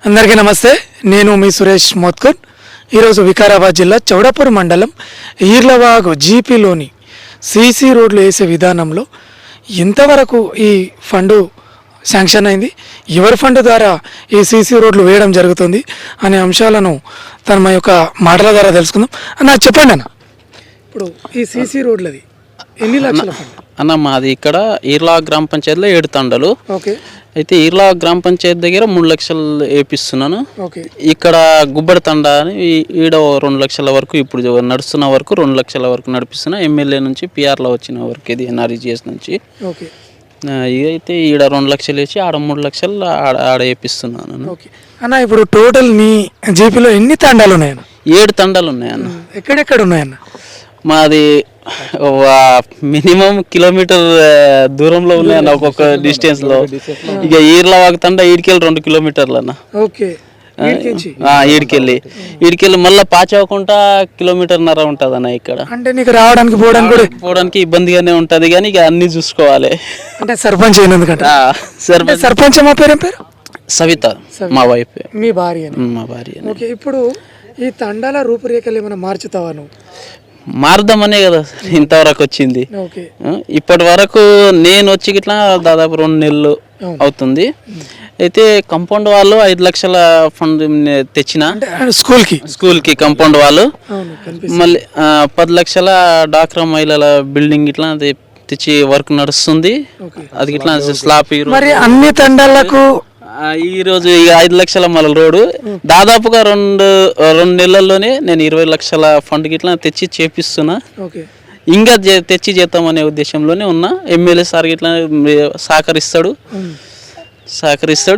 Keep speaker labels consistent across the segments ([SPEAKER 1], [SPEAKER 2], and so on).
[SPEAKER 1] అందరికీ నమస్తే. నేను మీ సురేష్ మోత్కర్. ఈరోజు వికారాబాద్ జిల్లా చౌడపూర్ మండలం ఈర్లవాగు జీపీలోని సీసీ రోడ్లు వేసే విధానంలో ఇంతవరకు ఈ ఫండు శాంక్షన్ అయింది, ఎవరి ఫండ్ ద్వారా ఈ సీసీ రోడ్లు వేయడం జరుగుతుంది అనే అంశాలను తన యొక్క మాటల ద్వారా తెలుసుకుందాం. అన్న చెప్పండి అన్న, ఇప్పుడు ఈ సీసీ రోడ్లది ఎన్ని లక్షల ఫండ్
[SPEAKER 2] అన్న? మాది ఇక్కడ ఈర్లా గ్రామ పంచాయతీలో 7 తండలు.
[SPEAKER 1] ఓకే.
[SPEAKER 2] అయితే ఈర్లా గ్రామ పంచాయతీ దగ్గర 3 లక్షలు వేపిస్తున్నాను.
[SPEAKER 1] ఓకే.
[SPEAKER 2] ఇక్కడ గుబ్బడి తండ అని ఈడ 2 లక్షల వరకు ఇప్పుడు నడుస్తున్న వరకు 2 లక్షల వరకు నడిపిస్తున్నా. ఎమ్మెల్యే నుంచి పిఆర్లో వచ్చిన వరకు ఇది ఎన్ఆర్ఈజిఎస్ నుంచి.
[SPEAKER 1] ఓకే.
[SPEAKER 2] అయితే ఈడ 2 లక్షలు వేసి ఆడ 3 లక్షలు ఆడ వేపిస్తున్నాను.
[SPEAKER 1] ఓకే అన్న, ఇప్పుడు టోటల్ నీ జీపీలో ఎన్ని తండాలు ఉన్నాయన్న?
[SPEAKER 2] 7 తండాలు ఉన్నాయన్న.
[SPEAKER 1] ఎక్కడెక్కడ ఉన్నాయన్న?
[SPEAKER 2] మాది మినిమం కిలోమీటర్ దూరంలో ఉన్నాయన్న, ఒక్కొక్క డిస్టెన్స్ లో. ఇక ఈర్లవాగు తండ ఈడికెళ్ళి 2 కిలోమీటర్లు అన్న.
[SPEAKER 1] ఓకే.
[SPEAKER 2] ఈడికెళ్ళి మళ్ళీ పాచవకుండా 1.5 కిలోమీటర్ ఉంటుంది అన్న. ఇక్కడ
[SPEAKER 1] అంటే నీకు రావడానికి
[SPEAKER 2] పోవడానికి ఇబ్బందిగానే ఉంటది, కానీ ఇక అన్ని చూసుకోవాలి.
[SPEAKER 1] అంటే సర్పంచ్ అయినందుకంటే. సర్పంచ్ మా పేరు
[SPEAKER 2] సవిత, మా వైఫ్.
[SPEAKER 1] మీ భార్య?
[SPEAKER 2] మా భార్య.
[SPEAKER 1] ఓకే. ఇప్పుడు ఈ తండాల రూపురేఖలు ఏమైనా మార్చుతావా నువ్వు?
[SPEAKER 2] మారుదామనే కదా ఇంతవరకు వచ్చింది.
[SPEAKER 1] ఓకే.
[SPEAKER 2] ఇప్పటి వరకు నేను వచ్చి ఇట్లా దాదాపు 2 నెలలు అవుతుంది. అయితే కంపౌండ్ వాళ్ళు 5 లక్షల ఫండ్ తెచ్చిన స్కూల్కి కంపౌండ్ వాళ్ళు, మళ్ళీ 10 లక్షల డాక్రా మహిళల బిల్డింగ్ ఇట్లా తెచ్చి వర్క్ నడుస్తుంది. అది ఇట్లా స్లాబ్.
[SPEAKER 1] మరి అన్ని తండాలకు
[SPEAKER 2] ఈ రోజు ఇక 5 లక్షల మళ్ళీ రోడ్డు దాదాపుగా 2 నెలల్లోనే నేను 20 లక్షల ఫండ్ గిట్లా తెచ్చి చేపిస్తున్నా. ఇంకా తెచ్చి చేద్దామనే ఉద్దేశంలోనే ఉన్నా. ఎమ్మెల్యే సార్ గిట్లా సహకరిస్తాడు.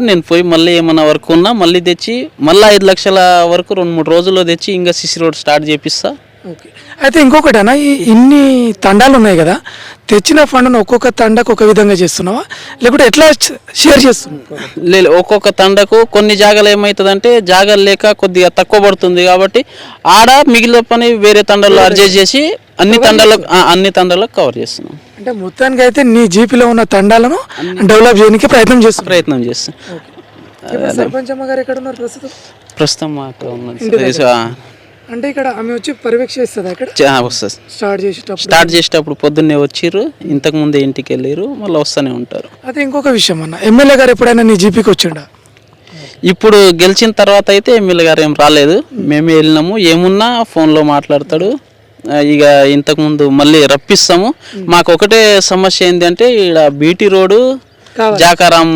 [SPEAKER 2] నేను పోయి మళ్ళీ ఏమన్నా వర్క్ ఉన్నా మళ్ళీ తెచ్చి మళ్ళీ 5 లక్షల వరకు 2-3 రోజుల్లో తెచ్చి ఇంకా సిసి రోడ్ స్టార్ట్ చేపిస్తా.
[SPEAKER 1] ఓకే. అయితే ఇంకొకటి అన్న, ఇన్ని తండాలు ఉన్నాయి కదా, తెచ్చిన ఫండ్ను ఒక్కొక్క తండకు ఒక విధంగా చేస్తున్నావా, లేకుంటే ఎట్లా షేర్ చేస్తున్నావు?
[SPEAKER 2] లేదు, ఒక్కొక్క తండకు కొన్ని జాగాలు ఏమవుతుందంటే జాగాలు లేక కొద్దిగా తక్కువ పడుతుంది కాబట్టి ఆడ మిగిలిన పని వేరే తండాల్లో అడ్జస్ట్ చేసి అన్ని తండాలకు కవర్ చేస్తున్నాం.
[SPEAKER 1] అంటే మొత్తానికి అయితే నీ జీపీలో ఉన్న తండాలను డెవలప్ చేయడానికి ప్రయత్నం
[SPEAKER 2] చేస్తాం.
[SPEAKER 1] సర్పంచ్ అమ్మ గారు ఎక్కడ ఉన్నారు
[SPEAKER 2] ప్రస్తుతం మాకు ఉన్నది.
[SPEAKER 1] అంటే ఇక్కడ ఆమె వచ్చి పర్యవేక్షిస్తుంది. ఇక్కడ
[SPEAKER 2] వస్తుంది.
[SPEAKER 1] స్టార్ట్
[SPEAKER 2] చేసేటప్పుడు పొద్దున్నే వచ్చిర్రు, ఇంతకు ముందే ఇంటికి వెళ్ళారు, మళ్ళీ వస్తూనే ఉంటారు.
[SPEAKER 1] అదే ఇంకొక విషయం అన్న, ఎమ్మెల్యే గారు ఎప్పుడైనా నీ జీపీకి వచ్చిండా?
[SPEAKER 2] ఇప్పుడు గెలిచిన తర్వాత అయితే ఎమ్మెల్యే గారు ఏం రాలేదు, మేమే వెళ్ళినాము. ఏమున్నా ఫోన్లో మాట్లాడతాడు. ఇక ఇంతకుముందు మళ్ళీ రప్పిస్తాము. మాకు ఒకటే సమస్య ఏంటంటే ఇక్కడ బీటీ రోడ్డు జాకారాం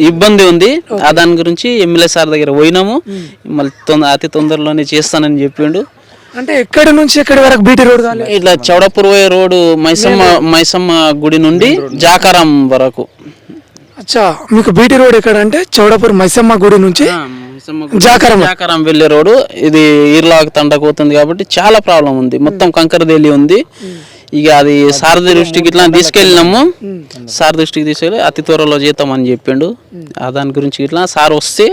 [SPEAKER 2] ఇబ్బంది ఉంది. దాని గురించి ఎమ్మెల్యే సార్ దగ్గర పోయినాము. మళ్ళీ అతి తొందరలోనే చేస్తానని చెప్పిండు.
[SPEAKER 1] అంటే ఎక్కడి నుంచి ఎక్కడి వరకు బీటీ రోడ్?
[SPEAKER 2] ఇట్లా చౌడపూర్ పోయే రోడ్డు మైసమ్మ గుడి నుండి జాకారాం వరకు.
[SPEAKER 1] అచ్చా, మీకు బీటీ రోడ్ ఎక్కడ అంటే చౌడపూర్ మైసమ్మ గుడి నుంచి జాకారాం
[SPEAKER 2] వెళ్ళే రోడ్డు. ఇది ఈర్లాగ్ తండకు పోతుంది కాబట్టి చాలా ప్రాబ్లం ఉంది. మొత్తం కంకరదేలి ఉంది. ఇక అది సార్ దృష్టికి ఇట్లా తీసుకెళ్ళినాము. సార్ దృష్టికి తీసుకెళ్ళి అతి త్వరలో చేద్దామని చెప్పిండు. దాని గురించి ఇట్లా సార్ వస్తే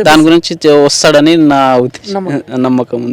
[SPEAKER 2] దాని గురించి వస్తాడని నా నమ్మకం ఉంది.